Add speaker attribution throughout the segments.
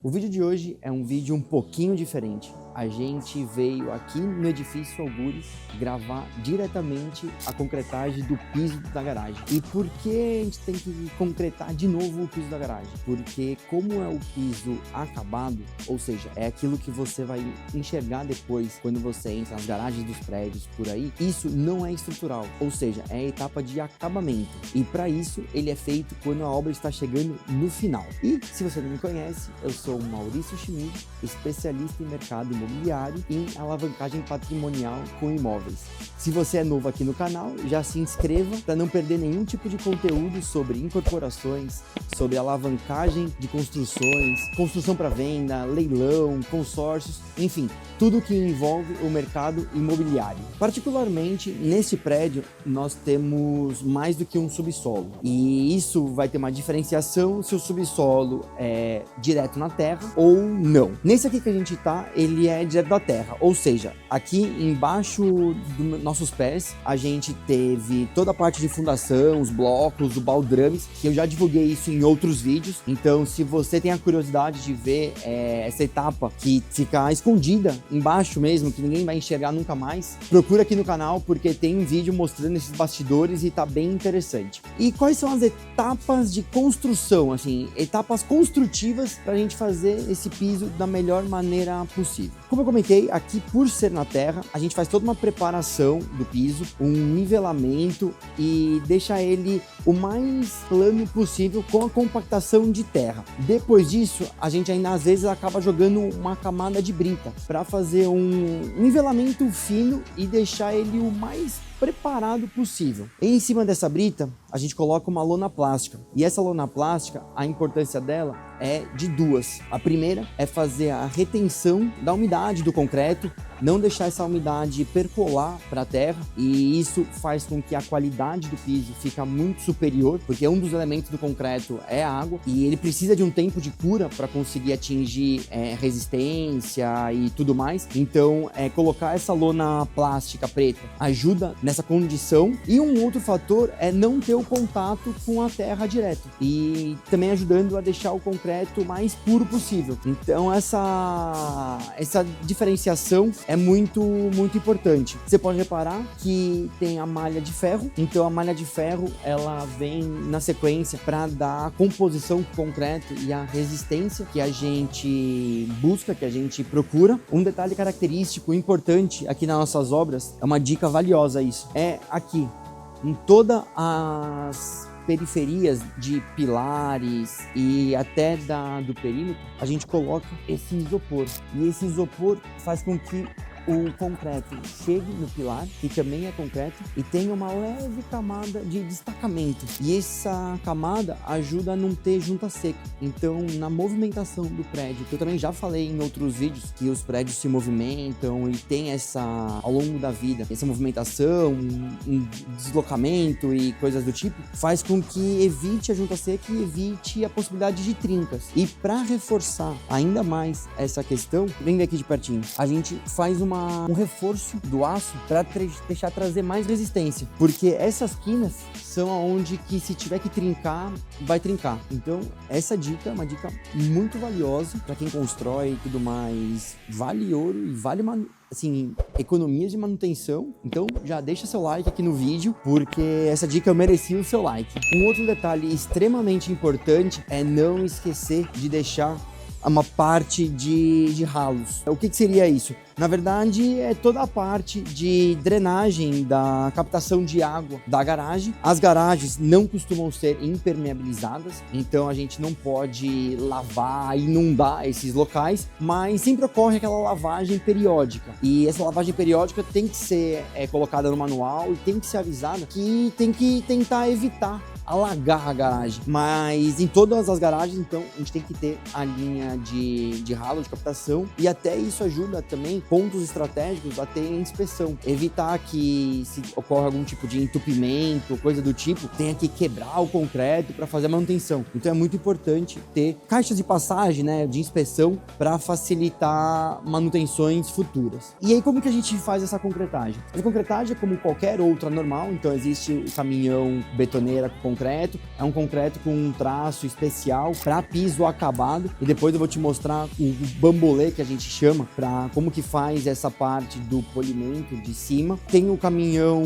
Speaker 1: O vídeo de hoje é um vídeo um pouquinho diferente. A gente veio aqui no Edifício Algures gravar diretamente a concretagem do piso da garagem. E por que a gente tem que concretar de novo o piso da garagem? Porque como é o piso acabado, ou seja, é aquilo que você vai enxergar depois quando você entra nas garagens dos prédios por aí, isso não é estrutural, ou seja, é a etapa de acabamento. E para isso ele é feito quando a obra está chegando no final. E se você não me conhece, eu sou o Maurício Schmid, especialista em mercado imobiliário e em alavancagem patrimonial com imóveis. Se você é novo aqui no canal, já se inscreva para não perder nenhum tipo de conteúdo sobre incorporações, sobre alavancagem de construções, construção para venda, leilão, consórcios, enfim, tudo que envolve o mercado imobiliário. Particularmente nesse prédio, nós temos mais do que um subsolo, e isso vai ter uma diferenciação se o subsolo é direto na terra ou não. Nesse aqui que a gente tá, ele é direto da terra, ou seja, aqui embaixo dos nossos pés, a gente teve toda a parte de fundação, os blocos, o baldrames, que eu já divulguei isso em outros vídeos. Então, se você tem a curiosidade de ver essa etapa que fica escondida embaixo mesmo, que ninguém vai enxergar nunca mais, procura aqui no canal, porque tem um vídeo mostrando esses bastidores e tá bem interessante. E quais são as etapas de construção, assim, etapas construtivas para a gente fazer esse piso da melhor maneira possível? Como eu comentei, aqui por ser na terra, a gente faz toda uma preparação do piso, um nivelamento e deixa ele o mais plano possível com a compactação de terra. Depois disso, a gente ainda às vezes acaba jogando uma camada de brita para fazer um nivelamento fino e deixar ele o mais preparado possível. Em cima dessa brita, a gente coloca uma lona plástica. E essa lona plástica, a importância dela é de duas. A primeira é fazer a retenção da umidade do concreto, não deixar essa umidade percolar para a terra, e isso faz com que a qualidade do piso fica muito superior, porque um dos elementos do concreto é a água, e ele precisa de um tempo de cura para conseguir atingir resistência e tudo mais. Então, colocar essa lona plástica preta ajuda nessa condição. E um outro fator é não ter o contato com a terra direto, e também ajudando a deixar o concreto mais puro possível. Então essa diferenciação é muito importante. Você pode reparar que tem a malha de ferro, então a malha de ferro ela vem na sequência para dar a composição do concreto e a resistência que a gente busca, que a gente procura. Um detalhe característico importante aqui nas nossas obras, é uma dica valiosa isso, é aqui em todas as periferias de pilares e até do perímetro, a gente coloca esse isopor. E esse isopor faz com que o concreto chegue no pilar, que também é concreto, e tenha uma leve camada de destacamento. E essa camada ajuda a não ter junta seca. Então, na movimentação do prédio, que eu também já falei em outros vídeos, que os prédios se movimentam e tem ao longo da vida, essa movimentação, um deslocamento e coisas do tipo, faz com que evite a junta seca e evite a possibilidade de trincas. E para reforçar ainda mais essa questão, vem aqui de pertinho, a gente faz um reforço do aço para trazer mais resistência, porque essas quinas são aonde que se tiver que trincar, vai trincar. Então essa dica é uma dica muito valiosa para quem constrói e tudo mais, vale ouro e vale assim, economias de manutenção. Então já deixa seu like aqui no vídeo, porque essa dica merecia o seu like. Um outro detalhe extremamente importante é não esquecer de deixar uma parte de ralos. O que seria isso? Na verdade, é toda a parte de drenagem da captação de água da garagem. As garagens não costumam ser impermeabilizadas, então a gente não pode lavar, inundar esses locais, mas sempre ocorre aquela lavagem periódica. E essa lavagem periódica tem que ser colocada no manual e tem que ser avisada que tem que tentar evitar alagar a garagem. Mas em todas as garagens, então, a gente tem que ter a linha de ralo de captação, e até isso ajuda também pontos estratégicos a ter inspeção. Evitar que, se ocorre algum tipo de entupimento, coisa do tipo, tenha que quebrar o concreto para fazer a manutenção. Então é muito importante ter caixas de passagem, né, de inspeção, para facilitar manutenções futuras. E aí, como que a gente faz essa concretagem? A concretagem é como qualquer outra normal, então existe o caminhão betoneira com concreto, é um concreto com um traço especial para piso acabado, e depois eu vou te mostrar o bambolê que a gente chama, para como que faz essa parte do polimento de cima. Tem o caminhão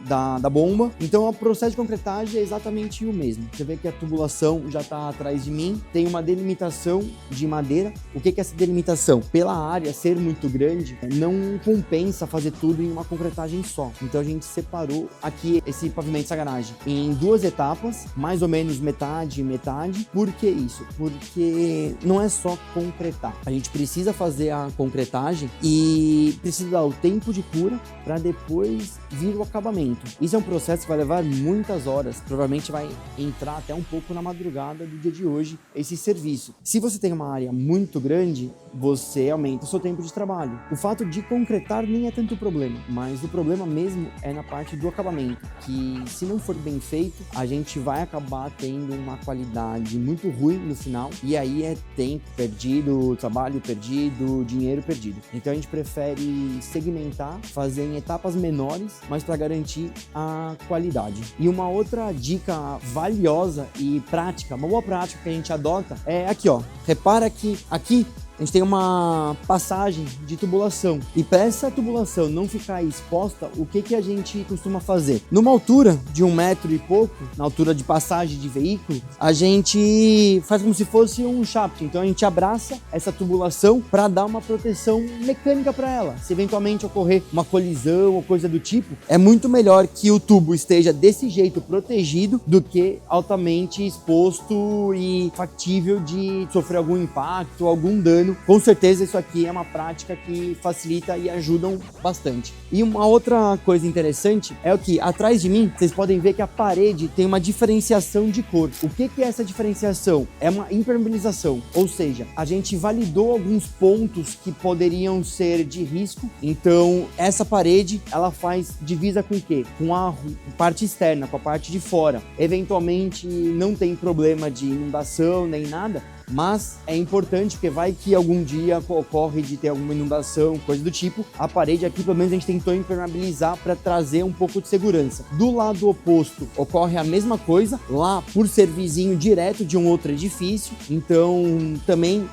Speaker 1: da bomba, então o processo de concretagem é exatamente o mesmo. Você vê que a tubulação já está atrás de mim, tem uma delimitação de madeira. O que é essa delimitação? Pela área ser muito grande, não compensa fazer tudo em uma concretagem só. Então a gente separou aqui esse pavimento, essa garagem, em 2 etapas, mais ou menos metade e metade. Por que isso? Porque não é só concretar. A gente precisa fazer a concretagem e precisa dar o tempo de cura para depois vir o acabamento. Isso é um processo que vai levar muitas horas, provavelmente vai entrar até um pouco na madrugada do dia de hoje esse serviço. Se você tem uma área muito grande, você aumenta o seu tempo de trabalho. O fato de concretar nem é tanto problema, mas o problema mesmo é na parte do acabamento, que se não for bem feito, a gente vai acabar tendo uma qualidade muito ruim no final, e aí é tempo perdido, trabalho perdido, dinheiro perdido. Então a gente prefere segmentar, fazer em etapas menores, mas para garantir a qualidade. E uma outra dica valiosa e prática, uma boa prática que a gente adota é aqui, ó. Repara que aqui a gente tem uma passagem de tubulação, e para essa tubulação não ficar exposta, o que a gente costuma fazer? Numa altura de 1 metro e pouco, na altura de passagem de veículo, a gente faz como se fosse um shaft. Então a gente abraça essa tubulação para dar uma proteção mecânica para ela. Se eventualmente ocorrer uma colisão ou coisa do tipo, é muito melhor que o tubo esteja desse jeito protegido do que altamente exposto e factível de sofrer algum impacto, algum dano. Com certeza isso aqui é uma prática que facilita e ajudam bastante. E uma outra coisa interessante é o que atrás de mim, vocês podem ver que a parede tem uma diferenciação de cor. O que é essa diferenciação? É uma impermeabilização, ou seja, a gente validou alguns pontos que poderiam ser de risco. Então essa parede, ela faz divisa com o quê? Com a parte externa, com a parte de fora. Eventualmente não tem problema de inundação nem nada, mas é importante porque vai que algum dia ocorre de ter alguma inundação, coisa do tipo. A parede aqui, pelo menos, a gente tentou impermeabilizar para trazer um pouco de segurança. Do lado oposto, ocorre a mesma coisa, lá por ser vizinho direto de um outro edifício, então também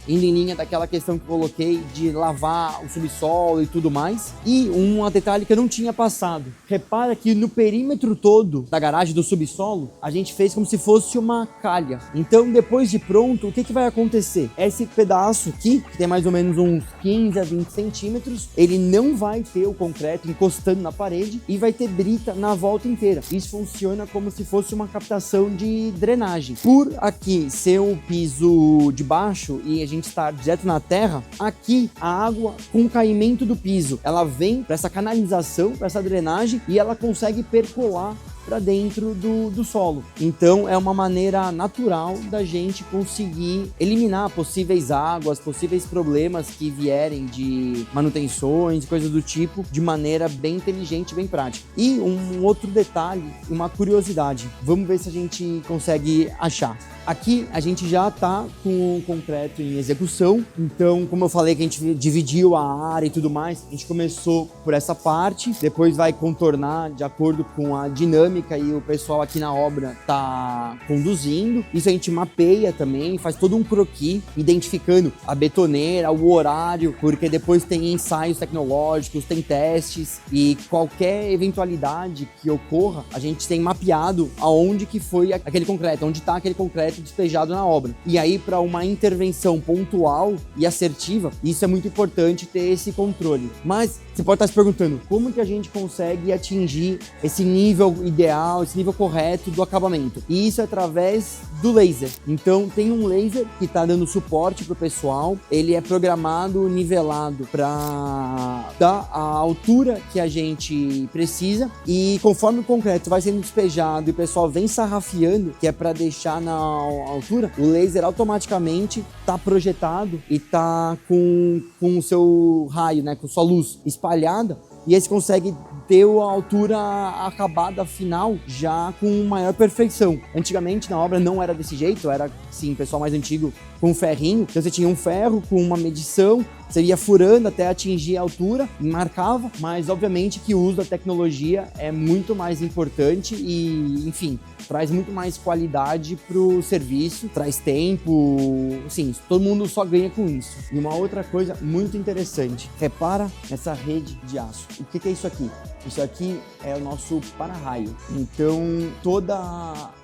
Speaker 1: indo em linha daquela questão que eu coloquei de lavar o subsolo e tudo mais. E um detalhe que eu não tinha passado, repara que no perímetro todo da garagem do subsolo, a gente fez como se fosse uma calha. Então depois de pronto, o que vai acontecer? Esse pedaço aqui, que tem mais ou menos uns 15 a 20 centímetros, ele não vai ter o concreto encostando na parede e vai ter brita na volta inteira. Isso funciona como se fosse uma captação de drenagem. Por aqui ser o piso de baixo e a gente estar direto na terra, aqui a água com o caimento do piso, ela vem para essa canalização, para essa drenagem, e ela consegue percolar para dentro do solo. Então é uma maneira natural da gente conseguir eliminar possíveis águas, possíveis problemas que vierem de manutenções, coisas do tipo, de maneira bem inteligente, bem prática. E um outro detalhe, uma curiosidade, vamos ver se a gente consegue achar. Aqui a gente já está com o concreto em execução, então como eu falei que a gente dividiu a área e tudo mais, a gente começou por essa parte, depois vai contornar de acordo com a dinâmica e o pessoal aqui na obra está conduzindo. Isso a gente mapeia também, faz todo um croquis, identificando a betoneira, o horário, porque depois tem ensaios tecnológicos, tem testes, e qualquer eventualidade que ocorra, a gente tem mapeado aonde que foi aquele concreto, onde está aquele concreto despejado na obra. E aí, para uma intervenção pontual e assertiva, isso é muito importante ter esse controle. Mas você pode estar se perguntando, como que a gente consegue atingir esse nível ideal, esse nível correto do acabamento? E isso é através do laser. Então tem um laser que está dando suporte para o pessoal, ele é programado, nivelado para dar a altura que a gente precisa, e conforme o concreto vai sendo despejado e o pessoal vem sarrafiando, que é para deixar na altura, o laser automaticamente está projetado e está com o seu raio, né, com sua luz espalhada, e aí você consegue ter a altura acabada final já com maior perfeição. Antigamente na obra não era desse jeito, era sim, o pessoal mais antigo com um ferrinho, então você tinha um ferro com uma medição, Você ia furando até atingir a altura, marcava, mas obviamente que o uso da tecnologia é muito mais importante e, enfim, traz muito mais qualidade pro serviço, traz tempo, sim, todo mundo só ganha com isso. E uma outra coisa muito interessante, repara nessa rede de aço. O que é isso aqui? Isso aqui é o nosso para-raio. Então, toda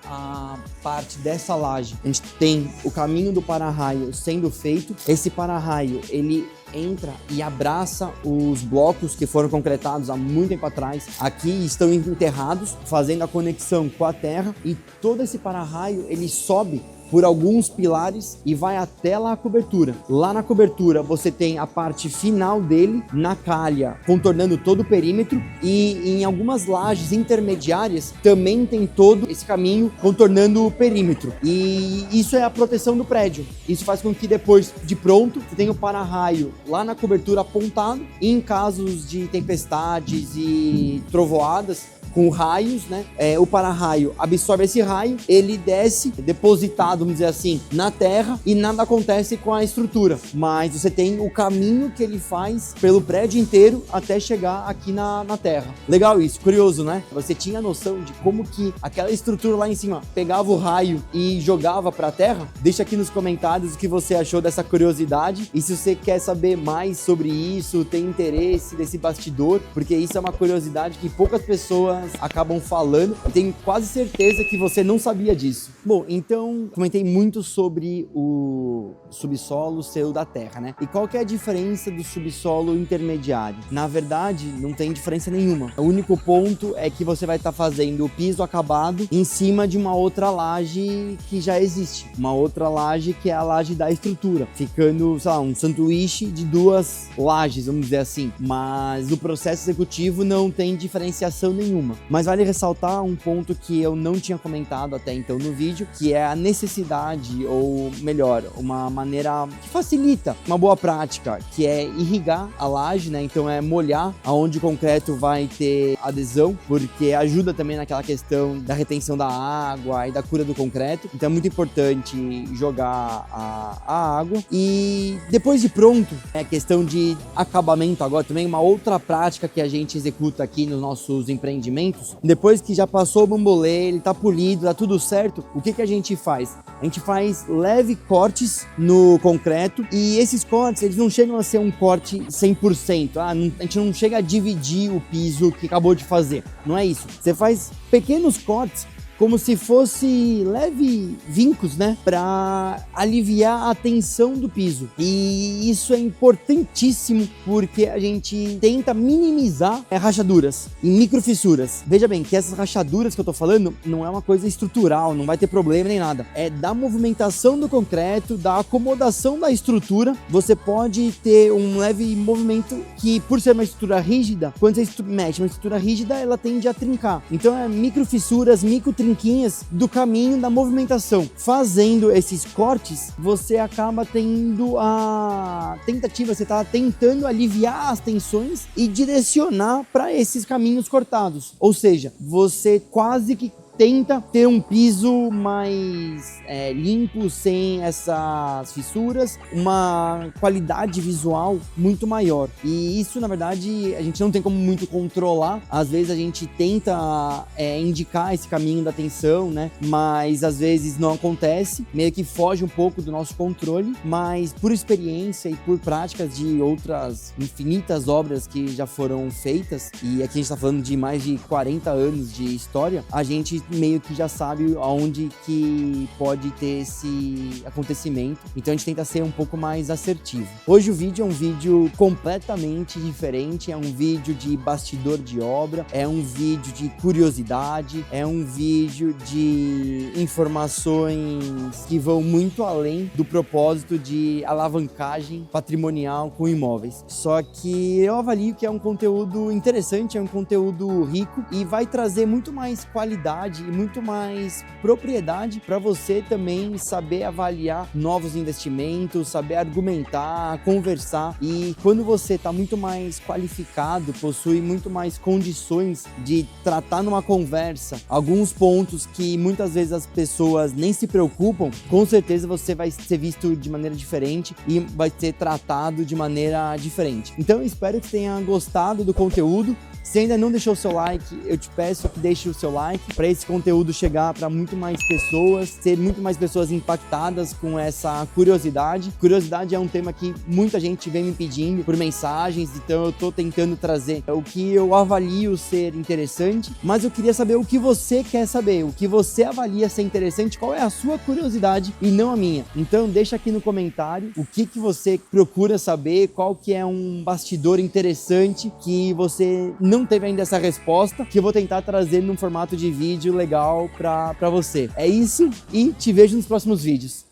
Speaker 1: a parte dessa laje, a gente tem o caminho do para-raio sendo feito. Esse para-raio, ele entra e abraça os blocos que foram concretados há muito tempo atrás. Aqui estão enterrados, fazendo a conexão com a terra, e todo esse para-raio, ele sobe por alguns pilares e vai até lá a cobertura. Lá na cobertura você tem a parte final dele, na calha, contornando todo o perímetro, e em algumas lajes intermediárias também tem todo esse caminho contornando o perímetro. E isso é a proteção do prédio. Isso faz com que depois de pronto você tenha o para-raio lá na cobertura apontado, e em casos de tempestades e trovoadas, com raios, né? O para-raio absorve esse raio, ele desce depositado, vamos dizer assim, na terra, e nada acontece com a estrutura. Mas você tem o caminho que ele faz pelo prédio inteiro até chegar aqui na terra. Legal isso, curioso, né? Você tinha noção de como que aquela estrutura lá em cima pegava o raio e jogava para a terra? Deixa aqui nos comentários o que você achou dessa curiosidade, e se você quer saber mais sobre isso, tem interesse desse bastidor, porque isso é uma curiosidade que poucas pessoas acabam falando. Eu tenho quase certeza que você não sabia disso. Bom, então comentei muito sobre o subsolo seu da terra, né? E qual que é a diferença do subsolo intermediário? Na verdade, não tem diferença nenhuma. O único ponto é que você vai estar fazendo o piso acabado em cima de uma outra laje que já existe. Uma outra laje que é a laje da estrutura, ficando, sei lá, um sanduíche de duas lajes, vamos dizer assim. Mas no processo executivo não tem diferenciação nenhuma. Mas vale ressaltar um ponto que eu não tinha comentado até então no vídeo, que é a necessidade, ou melhor, uma maneira que facilita uma boa prática, que é irrigar a laje, né? Então é molhar aonde o concreto vai ter adesão, porque ajuda também naquela questão da retenção da água e da cura do concreto. Então é muito importante jogar a água. E depois de pronto, é questão de acabamento agora também, uma outra prática que a gente executa aqui nos nossos empreendimentos. Depois que já passou o bambolê, ele tá polido, tá tudo certo, o que a gente faz? A gente faz leve cortes no concreto, e esses cortes, eles não chegam a ser um corte 100%. A gente não chega a dividir o piso que acabou de fazer. Não é isso. Você faz pequenos cortes, como se fosse leve vincos, né? Para aliviar a tensão do piso. E isso é importantíssimo porque a gente tenta minimizar rachaduras e microfissuras. Veja bem que essas rachaduras que eu tô falando não é uma coisa estrutural, não vai ter problema nem nada. É da movimentação do concreto, da acomodação da estrutura. Você pode ter um leve movimento que, por ser uma estrutura rígida, quando você mexe uma estrutura rígida, ela tende a trincar. Então é microfissuras, trinquinhas do caminho da movimentação. Fazendo esses cortes, você acaba tendo a tentativa, você está tentando aliviar as tensões e direcionar para esses caminhos cortados. Ou seja, você quase que tenta ter um piso mais limpo, sem essas fissuras, uma qualidade visual muito maior. E isso, na verdade, a gente não tem como muito controlar. Às vezes a gente tenta indicar esse caminho da tensão, né? Mas às vezes não acontece, meio que foge um pouco do nosso controle, mas por experiência e por práticas de outras infinitas obras que já foram feitas, e aqui a gente está falando de mais de 40 anos de história, a gente meio que já sabe aonde que pode ter esse acontecimento, então a gente tenta ser um pouco mais assertivo. Hoje o vídeo é um vídeo completamente diferente, é um vídeo de bastidor de obra, é um vídeo de curiosidade, é um vídeo de informações que vão muito além do propósito de alavancagem patrimonial com imóveis. Só que eu avalio que é um conteúdo interessante, é um conteúdo rico e vai trazer muito mais qualidade liberdade e muito mais propriedade para você também saber avaliar novos investimentos, saber argumentar, conversar. E quando você está muito mais qualificado, possui muito mais condições de tratar numa conversa alguns pontos que muitas vezes as pessoas nem se preocupam, com certeza você vai ser visto de maneira diferente e vai ser tratado de maneira diferente. Então eu espero que tenha gostado do conteúdo. Se ainda não deixou o seu like, eu te peço que deixe o seu like para esse conteúdo chegar para muito mais pessoas, ter muito mais pessoas impactadas com essa curiosidade. Curiosidade é um tema que muita gente vem me pedindo por mensagens, então eu estou tentando trazer o que eu avalio ser interessante, mas eu queria saber o que você quer saber, o que você avalia ser interessante, qual é a sua curiosidade e não a minha. Então deixa aqui no comentário o que você procura saber, qual que é um bastidor interessante que você não teve ainda essa resposta, que eu vou tentar trazer num formato de vídeo legal para você. É isso e te vejo nos próximos vídeos.